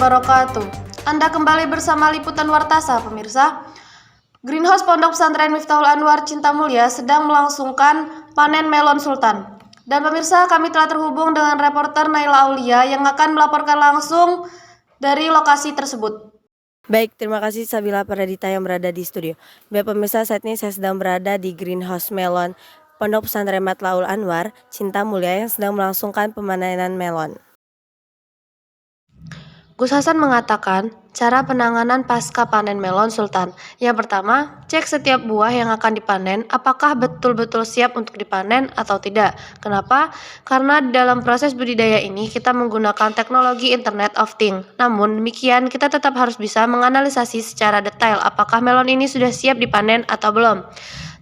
wabarakatuh. Anda kembali bersama Liputan Wartasa, pemirsa. Greenhouse Pondok Pesantren Miftahul Anwar Cintamulya sedang melangsungkan panen melon sultan. Dan pemirsa, kami telah terhubung dengan reporter Naila Aulia yang akan melaporkan langsung dari lokasi tersebut. Baik, terima kasih Sabila Pradita yang berada di studio. Baik pemirsa, saat ini saya sedang berada di Greenhouse Melon Pondok Pesantren Miftahul Anwar Cintamulya yang sedang melangsungkan pemanenan melon. Gus Hasan mengatakan cara penanganan pasca panen melon sultan. Yang pertama, cek setiap buah yang akan dipanen apakah betul-betul siap untuk dipanen atau tidak. Kenapa? Karena dalam proses budidaya ini kita menggunakan teknologi Internet of Things. Namun demikian kita tetap harus bisa menganalisasi secara detail apakah melon ini sudah siap dipanen atau belum.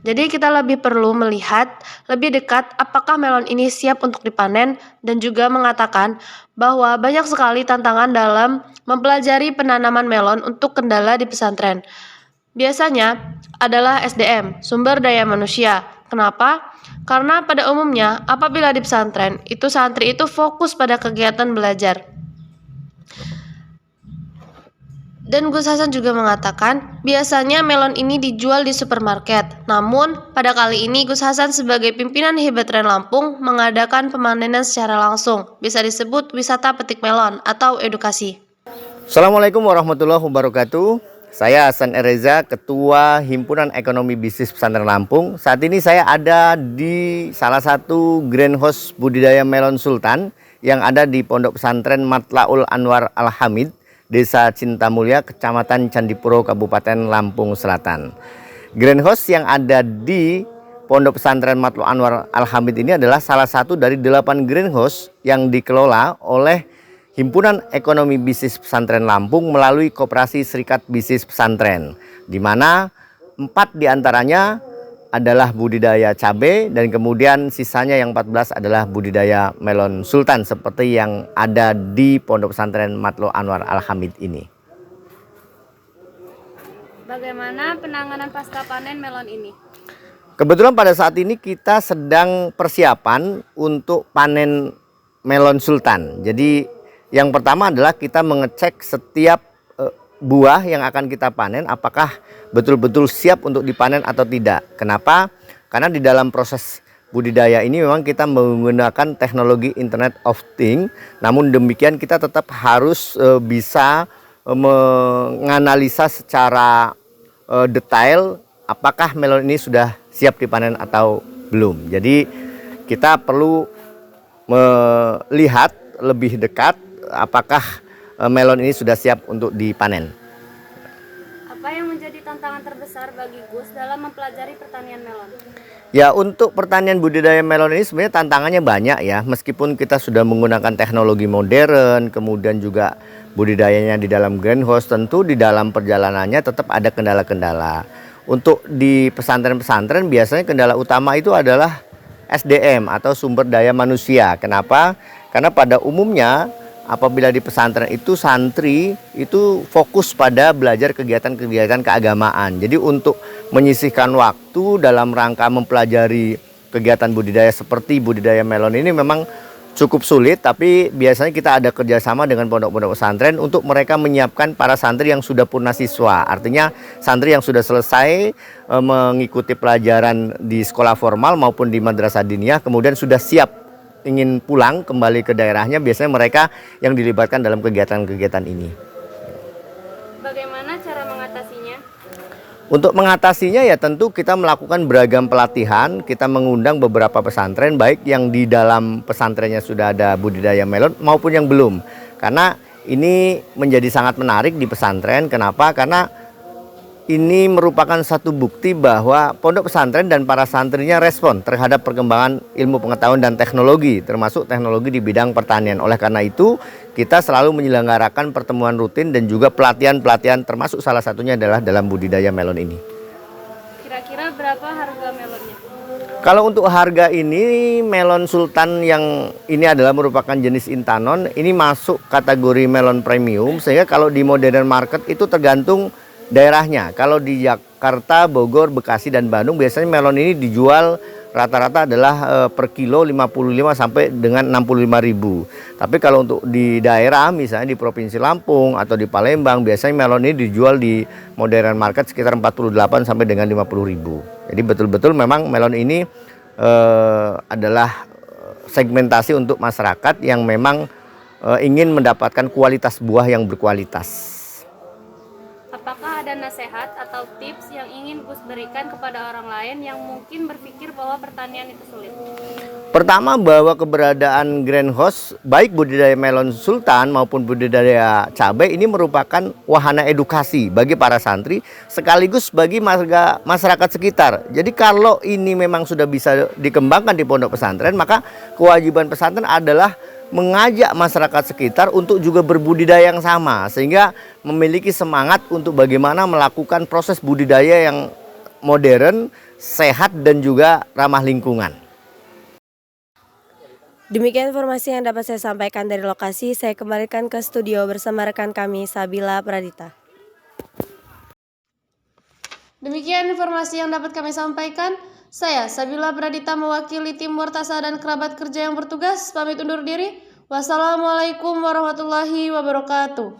Jadi kita lebih perlu melihat lebih dekat apakah melon ini siap untuk dipanen dan juga mengatakan bahwa banyak sekali tantangan dalam mempelajari penanaman melon untuk kendala di pesantren. Biasanya adalah SDM, sumber daya manusia. Kenapa? Karena pada umumnya apabila di pesantren itu santri itu fokus pada kegiatan belajar. Dan Gus Hasan juga mengatakan, biasanya melon ini dijual di supermarket. Namun, pada kali ini Gus Hasan sebagai pimpinan Hibatren Lampung mengadakan pemanenan secara langsung. Bisa disebut wisata petik melon atau edukasi. Assalamualaikum warahmatullahi wabarakatuh. Saya Hasan Ereza, Ketua Himpunan Ekonomi Bisnis Pesantren Lampung. Saat ini saya ada di salah satu greenhouse budidaya melon sultan yang ada di Pondok Pesantren Miftahul Anwar Al-Hamid, Desa Cintamulya, Kecamatan Candipuro, Kabupaten Lampung Selatan. Greenhouse yang ada di Pondok Pesantren Miftahul Anwar Al-Hamid ini adalah salah satu dari 8 greenhouse yang dikelola oleh Himpunan Ekonomi Bisnis Pesantren Lampung melalui Koperasi Serikat Bisnis Pesantren, di mana 4 diantaranya adalah budidaya cabai dan kemudian sisanya yang 14 adalah budidaya melon sultan seperti yang ada di Pondok Pesantren Miftahul Anwar Al-Hamid ini. Bagaimana penanganan pasca panen melon ini? Kebetulan pada saat ini kita sedang persiapan untuk panen melon sultan. Jadi yang pertama adalah kita mengecek setiap buah yang akan kita panen apakah betul-betul siap untuk dipanen atau tidak. Kenapa? Karena di dalam proses budidaya ini memang kita menggunakan teknologi Internet of Things. Namun demikian kita tetap harus bisa menganalisa secara detail apakah melon ini sudah siap dipanen atau belum. Jadi kita perlu melihat lebih dekat apakah melon ini sudah siap untuk dipanen. Apa yang menjadi tantangan terbesar bagi Gus dalam mempelajari pertanian melon? Ya, untuk pertanian budidaya melon ini sebenarnya tantangannya banyak ya. Meskipun kita sudah menggunakan teknologi modern, kemudian juga budidayanya di dalam greenhouse, tentu di dalam perjalanannya tetap ada kendala-kendala. Untuk di pesantren-pesantren biasanya kendala utama itu adalah SDM atau sumber daya manusia. Kenapa? Karena pada umumnya apabila di pesantren itu santri itu fokus pada belajar kegiatan-kegiatan keagamaan. Jadi untuk menyisihkan waktu dalam rangka mempelajari kegiatan budidaya seperti budidaya melon ini memang cukup sulit. Tapi biasanya kita ada kerjasama dengan pondok-pondok pesantren untuk mereka menyiapkan para santri yang sudah purna siswa. Artinya santri yang sudah selesai mengikuti pelajaran di sekolah formal maupun di madrasah diniyah kemudian sudah siap ingin pulang kembali ke daerahnya, biasanya mereka yang dilibatkan dalam kegiatan-kegiatan ini. Bagaimana cara mengatasinya? Untuk mengatasinya ya tentu kita melakukan beragam pelatihan. Kita mengundang beberapa pesantren baik yang di dalam pesantrennya sudah ada budidaya melon maupun yang belum. Karena ini menjadi sangat menarik di pesantren. Kenapa? Karena ini merupakan satu bukti bahwa pondok pesantren dan para santrinya respon terhadap perkembangan ilmu pengetahuan dan teknologi, termasuk teknologi di bidang pertanian. Oleh karena itu, kita selalu menyelenggarakan pertemuan rutin dan juga pelatihan-pelatihan, termasuk salah satunya adalah dalam budidaya melon ini. Kira-kira berapa harga melonnya? Kalau untuk harga ini, melon sultan yang ini adalah merupakan jenis intanon, ini masuk kategori melon premium, sehingga kalau di modern market itu tergantung daerahnya. Kalau di Jakarta, Bogor, Bekasi, dan Bandung biasanya melon ini dijual rata-rata adalah per kilo 55 sampai dengan 65.000. Tapi kalau untuk di daerah misalnya di Provinsi Lampung atau di Palembang biasanya melon ini dijual di modern market sekitar 48 sampai dengan 50.000. Jadi betul-betul memang melon ini adalah segmentasi untuk masyarakat yang memang ingin mendapatkan kualitas buah yang berkualitas. Apakah ada nasihat atau tips yang ingin Gus berikan kepada orang lain yang mungkin berpikir bahwa pertanian itu sulit? Pertama, bahwa keberadaan greenhouse baik budidaya melon sultan maupun budidaya cabai ini merupakan wahana edukasi bagi para santri sekaligus bagi masyarakat sekitar. Jadi kalau ini memang sudah bisa dikembangkan di pondok pesantren, maka kewajiban pesantren adalah mengajak masyarakat sekitar untuk juga berbudidaya yang sama, sehingga memiliki semangat untuk bagaimana melakukan proses budidaya yang modern, sehat dan juga ramah lingkungan. Demikian informasi yang dapat saya sampaikan dari lokasi. Saya kembalikan ke studio bersama rekan kami Sabila Pradita. Demikian informasi yang dapat kami sampaikan. Saya Sabila Pradita mewakili tim Murtasa dan kerabat kerja yang bertugas pamit undur diri. Wassalamualaikum warahmatullahi wabarakatuh.